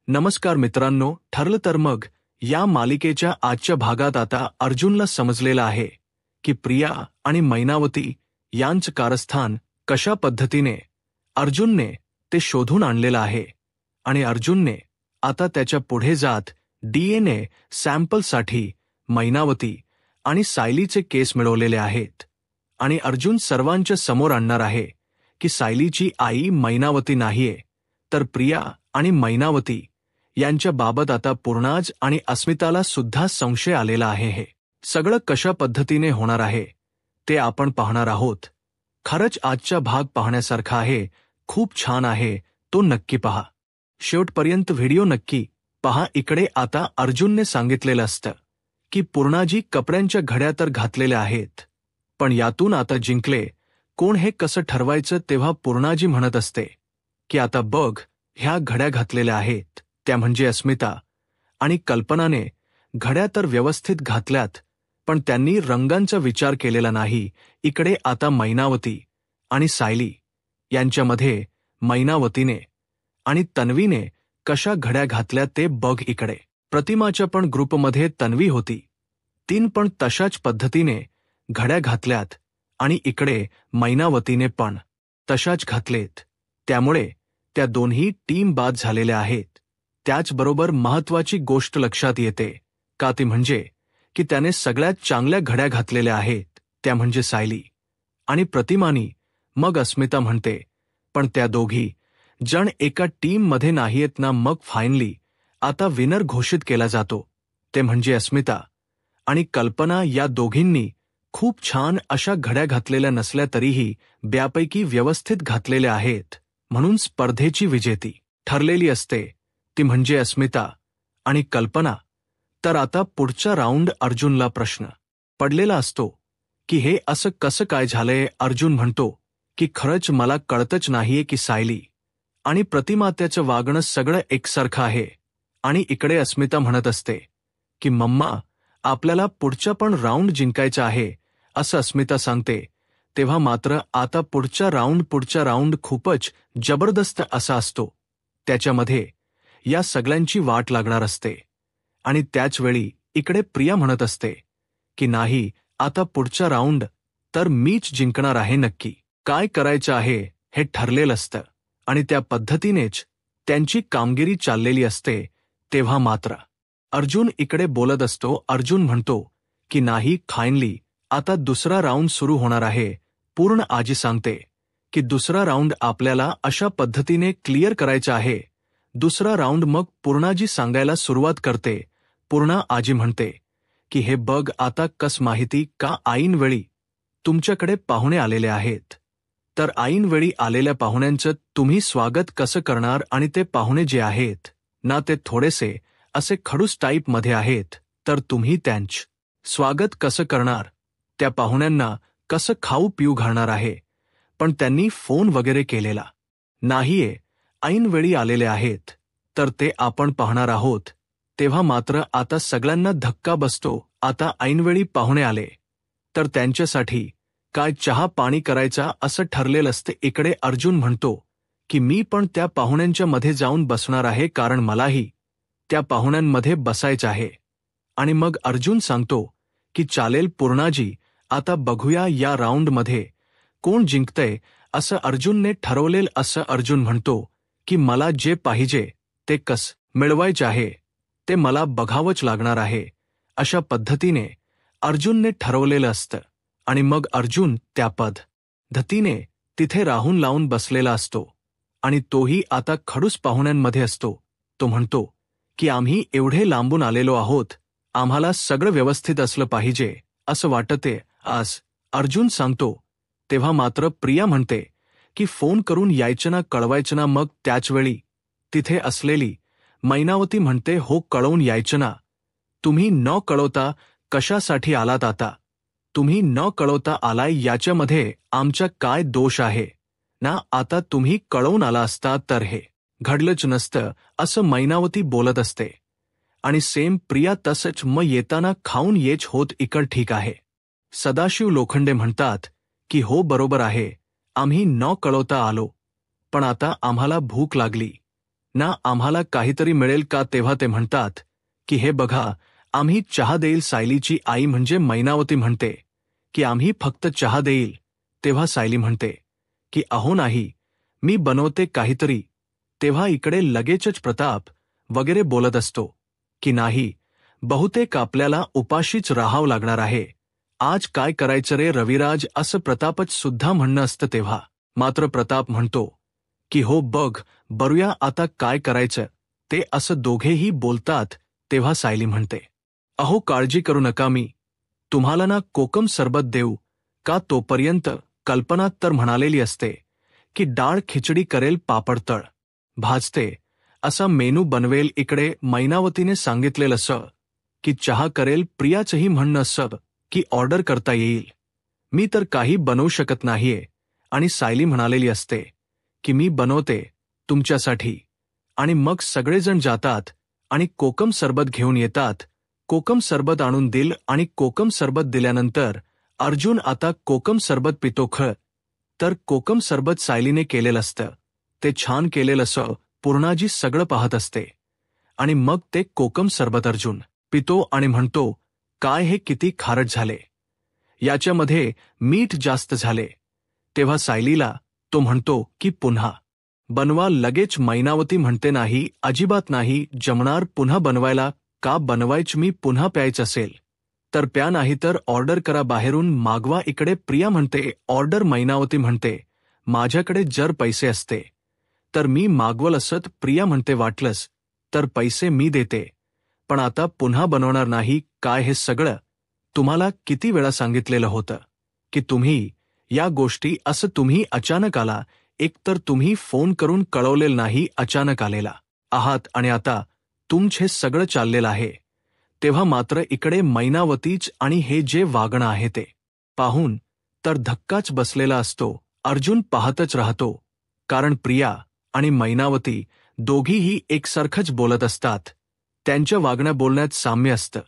नमस्कार मित्रांनो, ठरलं तर मग या मालिकेच्या आजच्या भागात आता अर्जुनला समजलेलं आहे की प्रिया आणि मैनावती यांचं कारस्थान कशा पद्धतीने अर्जुनने ते शोधून आणलेलं आहे आणि अर्जुनने आता त्याच्या पुढे जात DNA सॅम्पलसाठी मैनावती आणि सायलीचे केस मिळवलेले आहेत आणि अर्जुन सर्वांच्या समोर आणणार आहे की सायलीची आई मैनावती नाहीये तर प्रिया आणि मैनावती यांच्या बाबत आता पूर्णाज आणि अस्मिताला सुद्धा संशय आलेला आहे। हे सगळं कशा पद्धतीने होणार आहे ते आपण पाहणार आहोत। खरंच आजचा भाग पाहण्यासारखा आहे, खूप छान आहे, तो नक्की पहा। शेवटपर्यंत व्हिडिओ नक्की पहा। इकडे आता अर्जुनने सांगितलेलं असतं की पूर्णाजी कपड्यांच्या घड्या तर घातलेल्या आहेत, पण यातून आता जिंकले कोण हे कसं ठरवायचं। तेव्हा पूर्णाजी म्हणत असते की आता बघ, ह्या घड्या घातलेल्या आहेत त्या म्हणजे अस्मिता आणि कल्पनाने घड्या तर व्यवस्थित घातल्यात, पण त्यांनी रंगांचा विचार केलेला नाही। इकडे आता मैनावती आणि सायली यांच्यामध्ये मैनावतीने आणि तन्वीने कशा घड्या घातल्या ते बघ। इकडे प्रतिमाच्या पण ग्रुपमध्ये तन्वी होती, तीन पण तशाच पद्धतीने घड्या घातल्यात आणि इकडे मैनावतीने पण तशाच घातलेत, त्यामुळे त्या दोन्ही टीम बाद झालेल्या आहेत। त्याचबरोबर महत्त्वाची गोष्ट लक्षात येते का ती म्हणजे की त्याने सगळ्यात चांगल्या घड्या घातलेल्या आहेत, त्या म्हणजे सायली आणि प्रतिमानी। मग अस्मिता म्हणते पण त्या दोघी जण एका टीममध्ये नाहीयेत ना। मग फायनली आता विनर घोषित केला जातो, ते म्हणजे अस्मिता आणि कल्पना। या दोघींनी खूप छान अशा घड्या घातलेल्या नसल्या तरीही बऱ्यापैकी व्यवस्थित घातलेल्या आहेत, म्हणून स्पर्धेची विजेती ठरलेली असते ती म्हणजे अस्मिता आणि कल्पना। तर आता पुढचा राऊंड अर्जुनला प्रश्न पडलेला असतो की हे असं कसं काय झालंय। अर्जुन म्हणतो की खरंच मला कळतच नाहीये की सायली आणि प्रतिमा त्याचं वागणं सगळं एकसारखं आहे आणि इकडे अस्मिता म्हणत असते की मम्मा आपल्याला पुढचा पण राऊंड जिंकायचा आहे असं अस्मिता सांगते। तेव्हा मात्र आता पुढचा राऊंड खूपच जबरदस्त असा असतो, त्याच्यामध्ये या सगळ्यांची वाट लागणार असते आणि त्याचवेळी इकडे प्रिया म्हणत असते की नाही, आता पुढचा राऊंड तर मीच जिंकणार आहे। नक्की काय करायचं आहे हे ठरलेलं असतं आणि त्या पद्धतीनेच त्यांची कामगिरी चाललेली असते। तेव्हा मात्र अर्जुन इकडे बोलत असतो। अर्जुन म्हणतो की नाही, फायनली आता दुसरा राऊंड सुरू होणार आहे। पूर्ण आजी सांगते की दुसरा राऊंड आपल्याला अशा पद्धतीने क्लिअर करायचा आहे। दुसरा राऊंड मग पूर्णाजी सांगायला सुरुवात करते। पूर्णा आजी म्हणते की हे बघ, आता कस माहिती का ऐनवेळी तुमच्याकडे पाहुणे आलेले आहेत, तर ऐनवेळी आलेल्या पाहुण्यांचं तुम्ही स्वागत कसं करणार। आणि ते पाहुणे जे आहेत ना ते थोडेसे असे खडूस टाईपमध्ये आहेत, तर तुम्ही त्यांचं स्वागत कसं करणार, त्या पाहुण्यांना कसं खाऊ पिऊ घालणार आहे। पण त्यांनी फोन वगैरे केलेला नाहीये, ऐनवेळी आलेले आहेत, तर ते आपण पाहणार आहोत। तेव्हा मात्र आता सगळ्यांना धक्का बसतो। आता ऐनवेळी पाहुणे आले तर त्यांच्यासाठी काय चहा पाणी करायचा असं ठरलेलं असते। इकडे अर्जुन म्हणतो की मी पण त्या पाहुण्यांच्या मध्ये जाऊन बसणार आहे, कारण मलाही त्या पाहुण्यांमध्ये बसायचं आहे। आणि मग अर्जुन सांगतो की चालेल पूर्णाजी, आता बघूया या राऊंडमध्ये कोण जिंकतंय असं अर्जुनने ठरवलेल। असं अर्जुन म्हणतो की मला जे पाहिजे ते कसं मिळवायचे आहे ते मला बघावंच लागणार आहे, अशा पद्धतीने अर्जुनने ठरवलेलं असतं आणि मग अर्जुन त्या पद्धतीने तिथे राहून लावून बसलेला असतो आणि तोही आता खडूस पाहुण्यांमध्ये असतो। तो म्हणतो की आम्ही एवढे लांबून आलेलो आहोत, आम्हाला सगळं व्यवस्थित असलं पाहिजे असं वाटते आज, अर्जुन सांगतो। तेव्हा मात्र प्रिया म्हणते की फोन करून यायचं ना, कळवायचं ना। मग त्याचवेळी तिथे असलेली मैनावती म्हणते हो, कळवून यायचं ना, तुम्ही न कळवता कशासाठी आलात। आता तुम्ही न कळवता आलाय याच्यामध्ये आमचा काय दोष आहे ना, आता तुम्ही कळवून आला असता तर हे घडलंच नसतं असं मैनावती बोलत असते आणि सेम प्रिया तसंच मग येताना खाऊन येच होत। इकड ठीक आहे। सदाशिव लोखंडे म्हणतात की हो बरोबर आहे, आम्ही न कळवता आलो, पण आता आम्हाला भूक लागली ना आम्हाला काहीतरी मिळेल का? तेव्हा ते म्हणतात की हे बघा, आम्ही चहा देईल. सायलीची आई म्हणजे मैनावती म्हणते की आम्ही फक्त चहा देईल. तेव्हा सायली म्हणते की अहो नाही, मी बनवते काहीतरी. तेव्हा इकडे लगेचच प्रताप वगैरे बोलत असतो की नाही, बहुतेक आपल्याला उपाशीच राहावं लागणार आहे. आज काय करायचं रे रविराज, असं प्रतापच सुद्धा म्हणणं असतं. तेव्हा मात्र प्रताप म्हणतो की हो बघ, बरूया आता काय करायचं ते, असं दोघेही बोलतात. तेव्हा सायली म्हणते अहो काळजी करू नका, मी तुम्हाला ना कोकम सरबत देऊ का? तोपर्यंत कल्पना तर म्हणालेली असते की डाळ खिचडी करेल, पापड तळ भाजते, असा मेनू बनवेल. इकडे मैनावतीने सांगितलेलं असं की चहा करेल. प्रियाचंही म्हणणं असं की ऑर्डर करता येईल, मी तर काही बनवू शकत नाहीये. आणि सायली म्हणालेली असते की मी बनवते तुमच्यासाठी. आणि मग सगळेजण जातात आणि कोकम सरबत घेऊन येतात. कोकम सरबत आणून दिल आणि कोकम सरबत दिल्यानंतर अर्जुन आता कोकम सरबत पितो. तर कोकम सरबत सायलीने केलेलं असतं, ते छान केलेलं असं पूर्णाजी सगळं पाहत असते. आणि मग ते कोकम सरबत अर्जुन पितो आणि म्हणतो काय हे किती खारट झाले, याच्यामध्ये मीठ जास्त झाले. तेव्हा सायलीला तो म्हणतो की पुन्हा बनवा लगेच. मैनावती म्हणते नाही, अजिबात नाही जमणार पुन्हा बनवायला. का बनवायच, मी पुन्हा प्यायचं असेल तर प्या, नाही तर ऑर्डर करा, बाहेरून मागवा. इकडे प्रिया म्हणते ऑर्डर. मैनावती म्हणते माझ्याकडे जर पैसे असते तर मी मागवल असत. प्रिया म्हणते वाटलंस तर पैसे मी देते, पण आता पुन्हा बनवणार नाही. काय हे सगळं तुम्हाला किती वेळा सांगितलेलं होतं की तुम्ही या गोष्टी, असं तुम्ही अचानक आला. एकतर तुम्ही फोन करून कळवलेलं नाही, अचानक आलेला आहात आणि आता तुमचे सगळं चाललेलं आहे. तेव्हा मात्र इकडे मैनावतीच आणि हे जे वागणं आहे ते पाहून तर धक्काच बसलेला असतो. अर्जुन पाहतच राहतो, कारण प्रिया आणि मैनावती दोघीही एकसारखंच बोलत असतात. त्यांच्या वागण्या बोलण्यात साम्य असतं.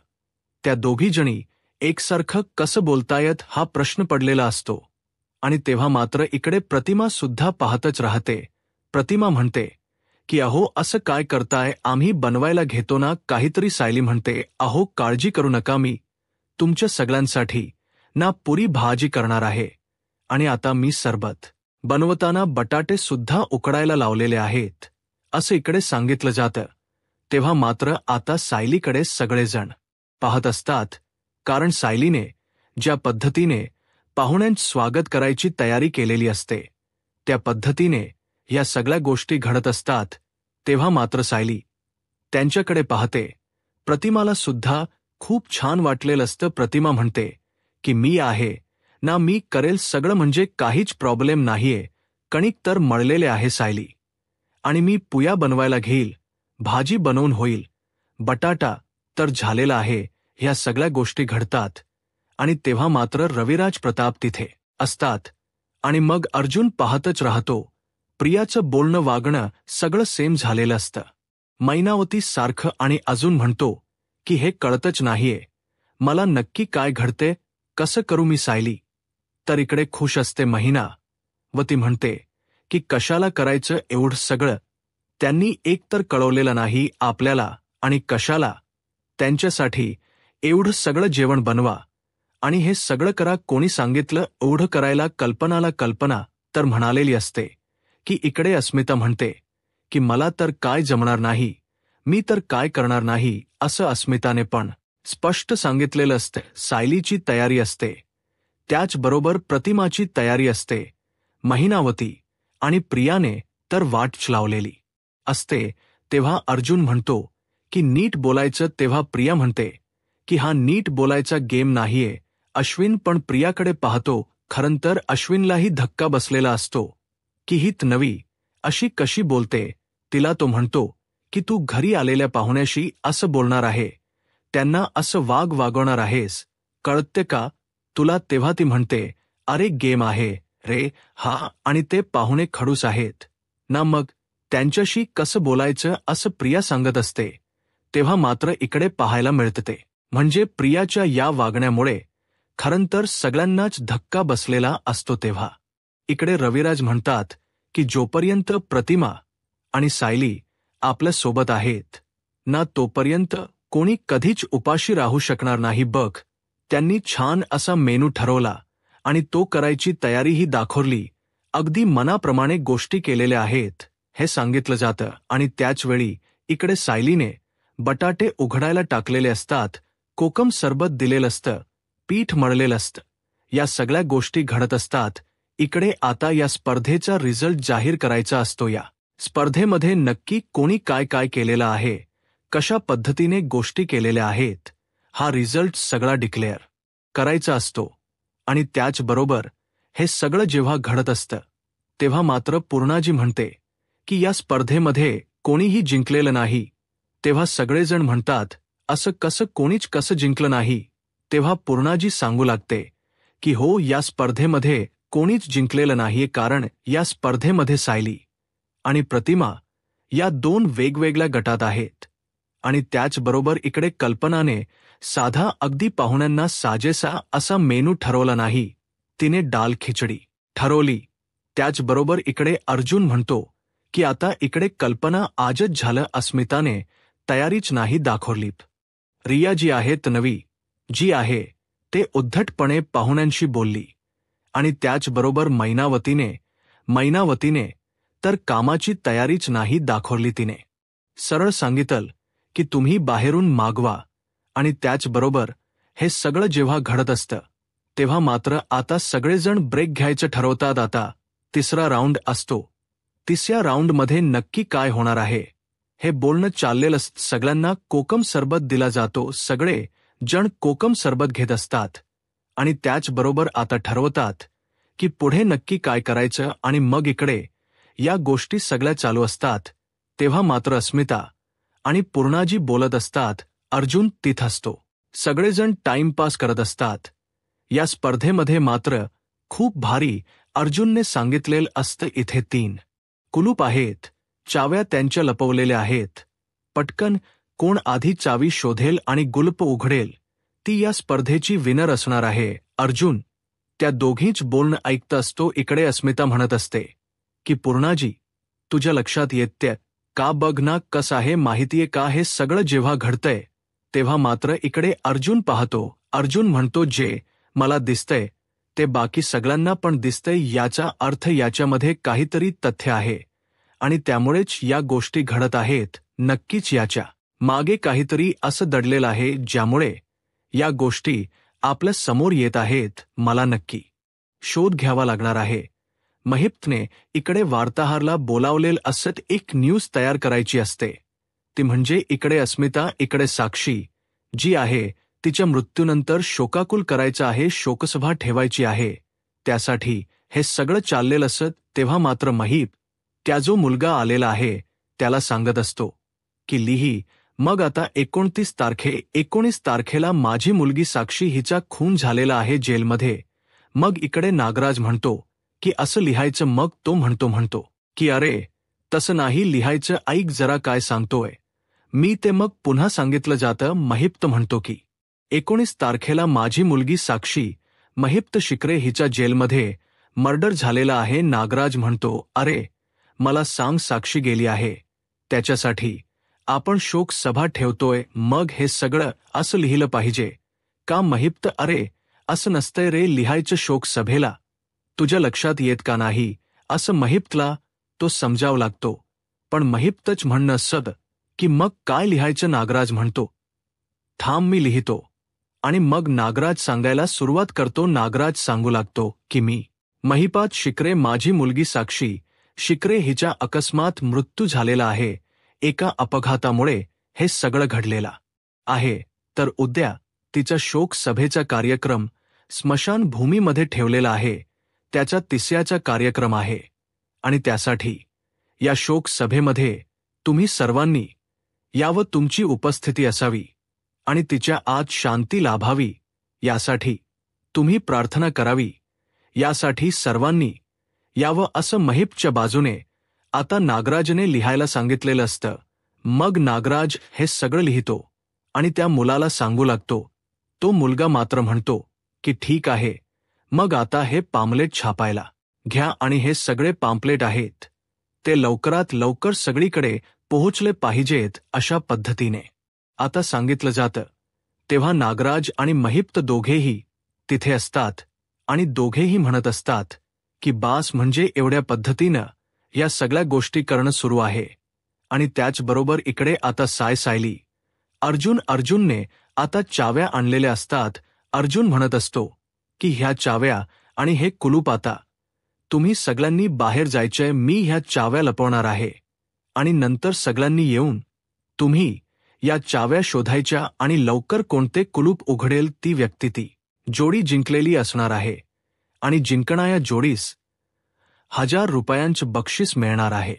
त्या दोघी जणी एकसारखं कसं बोलतायत हा प्रश्न पडलेला असतो. आणि तेव्हा मात्र इकडे प्रतिमा सुद्धा पाहतच राहते. प्रतिमा म्हणते की अहो असं काय करताय, आम्ही बनवायला घेतो ना काहीतरी. सायली म्हणते अहो काळजी करू नका, मी तुमच्या सगळ्यांसाठी ना पुरी भाजी करणार आहे. आणि आता मी सरबत बनवताना बटाटे सुद्धा उकडायला लावलेले आहेत, असं इकडे सांगितलं जातं. तेव्हा मात्र आता सायलीकडे सगळेजण पाहत असतात, कारण सायलीने ज्या पद्धतीने पाहुण्यांचं स्वागत करायची तयारी केलेली असते त्या पद्धतीने या सगळ्या गोष्टी घडत असतात. तेव्हा मात्र सायली त्यांच्याकडे पाहते. प्रतिमाला सुद्धा खूप छान वाटलेलं असतं. प्रतिमा म्हणते की मी आहे ना, मी करेल सगळं, म्हणजे काहीच प्रॉब्लेम नाहीये. कणिक तर मळलेले आहे सायली, आणि मी पुया बनवायला घेईल, भाजी बनवून होईल, बटाटा तर झालेला आहे. ह्या सगळ्या गोष्टी घडतात आणि तेव्हा मात्र रविराज प्रताप तिथे असतात. आणि मग अर्जुन पाहतच राहतो. प्रियाचं बोलणं वागणं सगळं सेम झालेलं असतं. मैनावती सारखं आणि अजून म्हणतो की हे कळतच नाहीये मला नक्की काय घडते, कसं करू मी. सायली तर इकडे खुश असते. मैनावती म्हणते की कशाला करायचं एवढं सगळं, त्यांनी एकतर कळवलेलं नाही आपल्याला, आणि कशाला त्यांच्यासाठी एवढं सगळं जेवण बनवा आणि हे सगळं करा. कोणी सांगितलं एवढं करायला कल्पनाला? कल्पना तर म्हणालेली असते की इकडे अस्मिता म्हणते की मला तर काय जमणार नाही, मी तर काय करणार नाही, असं अस्मिताने पण स्पष्ट सांगितलेलं असते. सायलीची तयारी असते, त्याचबरोबर प्रतिमाची तयारी असते. मैनावती आणि प्रियाने तर वाटच लावलेली असते. तेव्हा अर्जुन म्हणतो की नीट बोलायचं. तेव्हा प्रिया म्हणते की हा नीट बोलायचा गेम नाहीये. अश्विन पण प्रियाकडे पाहतो. खरं तर अश्विनलाही धक्का बसलेला असतो की ही नवी अशी कशी बोलते. तिला तो म्हणतो की तू घरी आलेल्या पाहुण्याशी असं बोलणार आहे, त्यांना असं वागवणार आहेस, कळते का तुला? तेव्हा ती म्हणते अरे गेम आहे रे हा, आणि ते पाहुणे खडूस आहेत ना, मग त्यांच्याशी कसं बोलायचं असं प्रिया सांगत असते. तेव्हा मात्र इकडे पाहायला मिळते म्हणजे प्रियाच्या या वागण्यामुळे खरं तर सगळ्यांनाच धक्का बसलेला असतो. तेव्हा इकडे रविराज म्हणतात की जोपर्यंत प्रतिमा आणि सायली आपल्या सोबत आहेत ना तोपर्यंत कोणी कधीच उपाशी राहू शकणार नाही बघ. त्यांनी छान असा मेनू ठरवला आणि तो करायची तयारीही दाखवली. अगदी मनाप्रमाणे गोष्टी केलेल्या आहेत हे सांगितलं जातं. आणि त्याच वेळी इकडे सायलीने बटाटे उघडायला टाकलेले असतात, कोकम सरबत दिलेलं असतं, पीठ मळलेलं असतं. या सगळ्या गोष्टी घडत असतात. इकडे आता या स्पर्धेचा रिझल्ट जाहीर करायचा असतो. या स्पर्धेमध्ये नक्की कोणी काय काय केलेलं आहे, कशा पद्धतीने गोष्टी केलेल्या आहेत, हा रिझल्ट सगळा डिक्लेअर करायचा असतो. आणि त्याचबरोबर हे सगळं जेव्हा घडत असतं तेव्हा मात्र पूर्णाजी म्हणते की या स्पर्धेमध्ये कोणीही जिंकलेलं नाही. तेव्हा सगळेजण म्हणतात असं कसं, कोणीच कसं जिंकलं नाही. तेव्हा पूर्णाजी सांगू लागते की हो, या स्पर्धेमध्ये कोणीच जिंकलेलं नाहीये, कारण या स्पर्धेमध्ये सायली आणि प्रतिमा या 2 वेगवेगळ्या गटात आहेत. आणि त्याचबरोबर इकडे कल्पनाने साधा अगदी पाहुण्यांना साजेसा असा मेनू ठरवला नाही, तिने दाल खिचडी ठरवली. त्याचबरोबर इकडे अर्जुन म्हणतो की आता इकडे कल्पना आजच झालं, अस्मिताने तयारीच नाही दाखवली. रिया जी आहे नवी जी आहे ते उद्धटपणे पाहुण्यांशी बोलली. आणि त्याचबरोबर मैनावतीने तर कामाची तयारीच नाही दाखवली. तिने सरळ सांगितलं की तुम्ही बाहेरून मागवा. आणि त्याचबरोबर हे सगळं जेव्हा घडत असतं तेव्हा मात्र आता सगळेजण ब्रेक घ्यायचं ठरवतात. आता 3रा राऊंड असतो. 3ऱ्या राऊंडमध्ये नक्की काय होणार आहे हे बोलणं चाललेलं असतं. सगळ्यांना कोकम सरबत दिला जातो. सगळे जण कोकम सरबत घेत असतात आणि त्याचबरोबर आता ठरवतात की पुढे नक्की काय करायचं. आणि मग इकडे या गोष्टी सगळ्या चालू असतात. तेव्हा मात्र अस्मिता आणि पूर्णाजी बोलत असतात. अर्जुन तिथं असतो. सगळेजण टाइमपास करत असतात. या स्पर्धेमध्ये मात्र खूप भारी अर्जुनने सांगितलेलं असतं इथे 3 कुलूप आहेत, चाव्या त्यांच्या लपवलेल्या आहेत. पटकन कोण आधी चावी शोधेल आणि गुलप उघडेल ती या स्पर्धेची विनर असणार आहे. अर्जुन त्या दोघींच बोलणं ऐकत असतो. इकडे अस्मिता म्हणत असते की पूर्णाजी, तुझ्या लक्षात येते का, बघ ना कसं आहे माहितीये का हे सगळं जेव्हा घडतंय तेव्हा मात्र इकडे अर्जुन पाहतो. अर्जुन म्हणतो जे मला दिसतंय ते बाकी सगळ्यांना पण दिसतंय. याचा अर्थ याच्यामध्ये काहीतरी तथ्य आहे आणि त्यामुळेच या गोष्टी घडत आहेत. नक्कीच याच्या मागे काहीतरी असं दडलेलं आहे ज्यामुळे या गोष्टी आपल्या समोर येत आहेत. मला नक्की शोध घ्यावा लागणार आहे. महिप्तने इकडे वार्ताहरला बोलावलेलं असत. एक न्यूज तयार करायची असते. ती म्हणजे इकडे अस्मिता, इकडे साक्षी जी आहे तिच्या मृत्यूनंतर शोकाकुल करायचं आहे, शोकसभा ठेवायची आहे. त्यासाठी हे सगळं चाललेलं असत. तेव्हा मात्र महिप त्या जो मुलगा आलेला आहे त्याला सांगत असतो की लिही, मग आता 19 तारखेला माझी मुलगी साक्षी हिचा खून झालेला आहे जेलमध्ये. मग इकडे नागराज म्हणतो की असं लिहायचं. मग तो म्हणतो की अरे तसं नाही लिहायचं, ऐक जरा काय सांगतोय मी ते. मग पुन्हा सांगितलं जातं. महिप्त म्हणतो की 19 तारखेला माझी मुलगी साक्षी महिप्त शिकरे हिच्या जेलमध्ये मर्डर झालेला आहे. नागराज म्हणतो अरे मला सांग, साक्षी गेली आहे त्याच्यासाठी आपण शोक सभा ठेवतोय, मग हे सगळं असं लिहिलं पाहिजे का. महिप्त अरे असं नसतंय रे लिहायचं शोक सभेला, तुझ्या लक्षात येत का नाही असं महिप्तला तो समजावं लागतो. पण महिप्तच म्हणणं असतं की मग काय लिहायचं. नागराज म्हणतो थांब मी लिहितो. आणि मग नागराज सांगायला सुरुवात करतो. नागराज सांगू लागतो की मी महिपात शिकरे माझी मुलगी साक्षी शिकरे हिचा अकस्मात मृत्यू झालेला आहे. एका अपघातामुळे हे सगळं घडलेला आहे. तर उद्या तिचा शोक सभेचा कार्यक्रम स्मशानभूमीमध्ये ठेवलेला आहे. त्याचा 3ऱ्याचा कार्यक्रम आहे आणि त्यासाठी या शोक सभेमध्ये तुम्ही सर्वांनी यावं, तुमची उपस्थिती असावी आणि तिच्या आत शांती लाभावी यासाठी तुम्ही प्रार्थना करावी. यासाठी सर्वांनी यावं असं महिपच्या बाजूने आता नागराजने लिहायला सांगितलेलं असतं. मग नागराज हे सगळं लिहितो आणि त्या मुलाला सांगू लागतो. तो मुलगा मात्र म्हणतो की ठीक आहे, मग आता हे पाम्पलेट छापायला घ्या. आणि हे सगळे पाम्पलेट आहेत ते लवकरात लवकर सगळीकडे पोहोचले पाहिजेत अशा पद्धतीने आता सांगितलं जातं. तेव्हा नागराज आणि महिप्त दोघेही तिथे असतात आणि दोघेही म्हणत असतात की बास, म्हणजे एवढ्या पद्धतीनं या सगळ्या गोष्टी करणं सुरू आहे. आणि त्याचबरोबर इकडे आता सायली अर्जुनने आता चाव्या आणलेल्या असतात. अर्जुन म्हणत असतो की ह्या चाव्या आणि हे कुलूप आता तुम्ही सगळ्यांनी बाहेर जायचंय, मी ह्या चाव्या लपवणार आहे आणि नंतर सगळ्यांनी येऊन तुम्ही या चाव्या शोधायच्या आणि लवकर कोणते कुलूप उघडेल ती व्यक्ती, ती जोडी जिंकलेली असणार आहे आणि जिंकणाऱ्या जोडीस ₹1000 बक्षीस मिळणार आहे.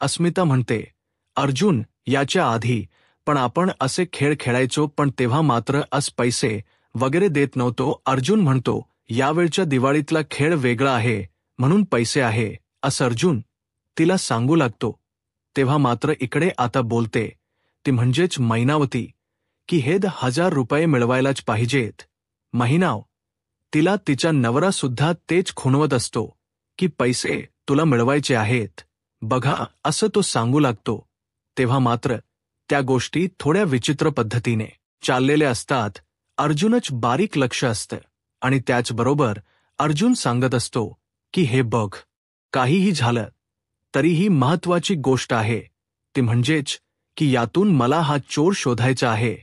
अस्मिता म्हणते, अर्जुन, याच्या आधी पण आपण असे खेळ खेळायचो, पण तेव्हा मात्र पैसे वगैरे देत नव्हतो. अर्जुन म्हणतो, यावेळच्या दिवाळीतला खेळ वेगळा आहे म्हणून पैसे आहे असं अर्जुन तिला सांगू लागतो. तेव्हा मात्र इकडे आता बोलते ती, म्हणजेच मैनावती, की हे ₹1000 मिळवायलाच पाहिजेत. महिनाव तिला तिचा नवरा सुद्धा तेच खुणवत असतो की पैसे तुला मिळवायचे आहेत बघा असं तो सांगू लागतो. तेव्हा मात्र त्या गोष्टी थोड्या विचित्र पद्धतीने चाललेल्या असतात. अर्जुनच बारीक लक्ष असतं आणि त्याचबरोबर अर्जुन सांगत असतो की हे बघ, काहीही झालं तरीही महत्वाची गोष्ट आहे ती म्हणजेच की यातून मला हा चोर शोधायचा आहे.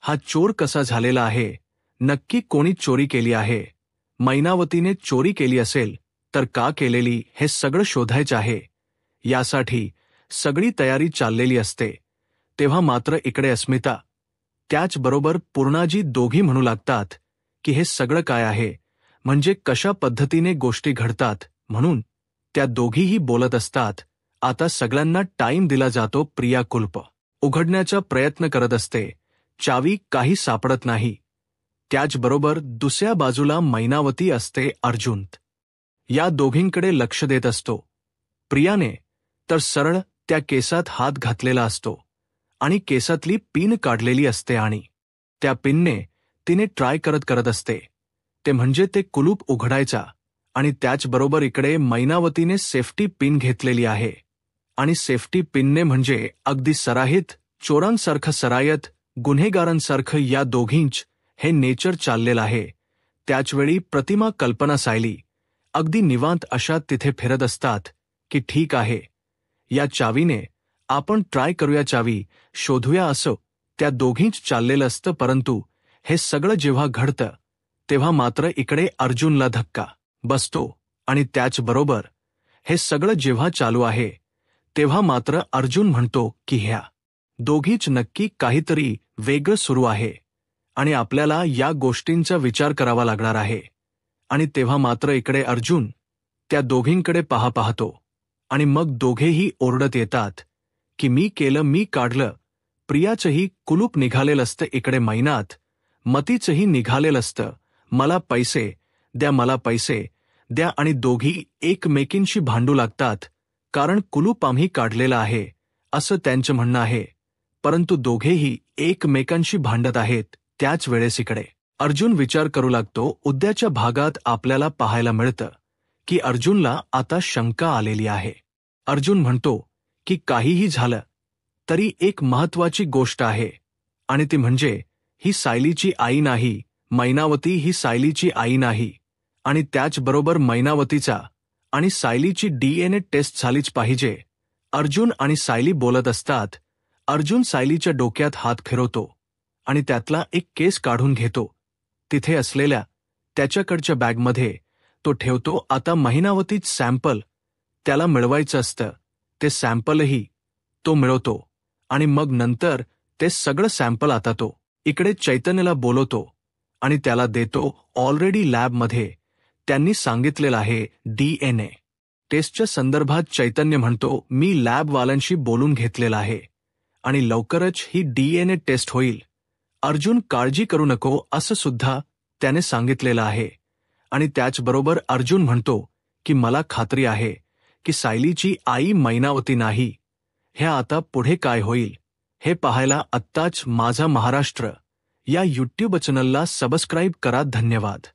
हा चोर कसा झालेला आहे, नक्की कोणी चोरी केली आहे, मैनावतीने चोरी केली असेल तर का केलेली, हे सगळं शोधायचं आहे. यासाठी सगळी तयारी चाललेली असते. तेव्हा मात्र इकडे अस्मिता त्याचबरोबर पूर्णाजी दोघी म्हणू लागतात की हे सगळं काय आहे, म्हणजे कशा पद्धतीने गोष्टी घडतात. म्हणून त्या दोघीही बोलत असतात. आता सगळ्यांना टाईम दिला जातो. प्रिया कुलप उघडण्याचा प्रयत्न करत असते, चावी काही सापडत नाही. त्याचबरोबर दुसऱ्या बाजूला मैनावती असते. अर्जुन या दोघींकडे लक्ष देत असतो. प्रियाने तर सरळ त्या केसात हात घातलेला असतो आणि केसातली पिन काढलेली असते आणि त्या पिनने तिने ट्राय करत असते, ते म्हणजे ते कुलूप उघडायचा. आणि त्याचबरोबर इकडे मैनावतीने सेफ्टी पिन घेतलेली आहे आणि सेफ्टी पिनने म्हणजे अगदी सराहित चोरांसारखं, सरायत गुन्हेगारांसारखं या दोघींच हे नेचर चाललेलं आहे. त्याचवेळी प्रतिमा, कल्पना, सायली अगदी निवांत अशा तिथे फिरत असतात की ठीक आहे, या चावीने आपण ट्राय करूया, चावी शोधूया असं त्या दोघींच चाललेलं असतं. परंतु हे सगळं जेव्हा घडतं तेव्हा मात्र इकडे अर्जुनला धक्का बसतो आणि त्याचबरोबर हे सगळं जेव्हा चालू आहे तेव्हा मात्र अर्जुन म्हणतो की ह्या दोघीच नक्की काहीतरी वेगळं सुरू आहे आणि आपल्याला या गोष्टींचा विचार करावा लागणार आहे. आणि तेव्हा मात्र इकडे अर्जुन त्या दोघींकडे पाहतो आणि मग दोघेही ओरडत येतात की मी केलं, मी काढलं. प्रियाचंही कुलूप निघालेलं असतं, इकडे मैनात मतीचंही निघालेलं असतं, मला पैसे द्या, मला पैसे द्या. आणि दोघी एकमेकींशी भांडू लागतात, कारण कुलूप आम्ही काढलेलं आहे असं त्यांचं म्हणणं आहे. परंतु दोघेही एकमेकांशी भांडत आहेत. त्याच वेळेस इकडे अर्जुन विचार करू लागतो. उद्याच्या भागात आपल्याला पाहायला मिळतं की अर्जुनला आता शंका आलेली आहे. अर्जुन म्हणतो की काहीही झालं तरी एक महत्वाची गोष्ट आहे आणि ती म्हणजे ही सायलीची आई नाही, मैनावती ही सायलीची आई नाही. आणि त्याचबरोबर मैनावतीचा आणि सायलीची DNA टेस्ट झालीच पाहिजे. अर्जुन आणि सायली बोलत असतात. अर्जुन सायलीच्या डोक्यात हात फिरवतो आणि त्यातला एक केस काढून घेतो. तिथे असलेल्या त्याच्याकडच्या बॅगमध्ये तो ठेवतो. आता मैनावतीच सॅम्पल त्याला मिळवायचं असतं, ते सॅम्पलही तो मिळवतो आणि मग नंतर ते सगळं सॅम्पल आता तो इकडे चैतन्यला बोलवतो आणि त्याला देतो. ऑलरेडी लॅबमध्ये त्यांनी सांगितलेलं आहे DNA टेस्टच्या संदर्भात. चैतन्य म्हणतो, मी लॅबवाल्यांशी बोलून घेतलेलं आहे आणि लवकरच ही DNA टेस्ट होईल. अर्जुन, काळजी करू नको असं सुद्धा त्याने सांगितलेलं आहे. आणि त्याचबरोबर अर्जुन म्हणतो की मला खात्री आहे की सायलीची आई मैनावती नाही. ह्या आता पुढे काय होईल हे पाहायला आत्ताच माझा महाराष्ट्र या YouTube चॅनलला सबस्क्राईब करा. धन्यवाद.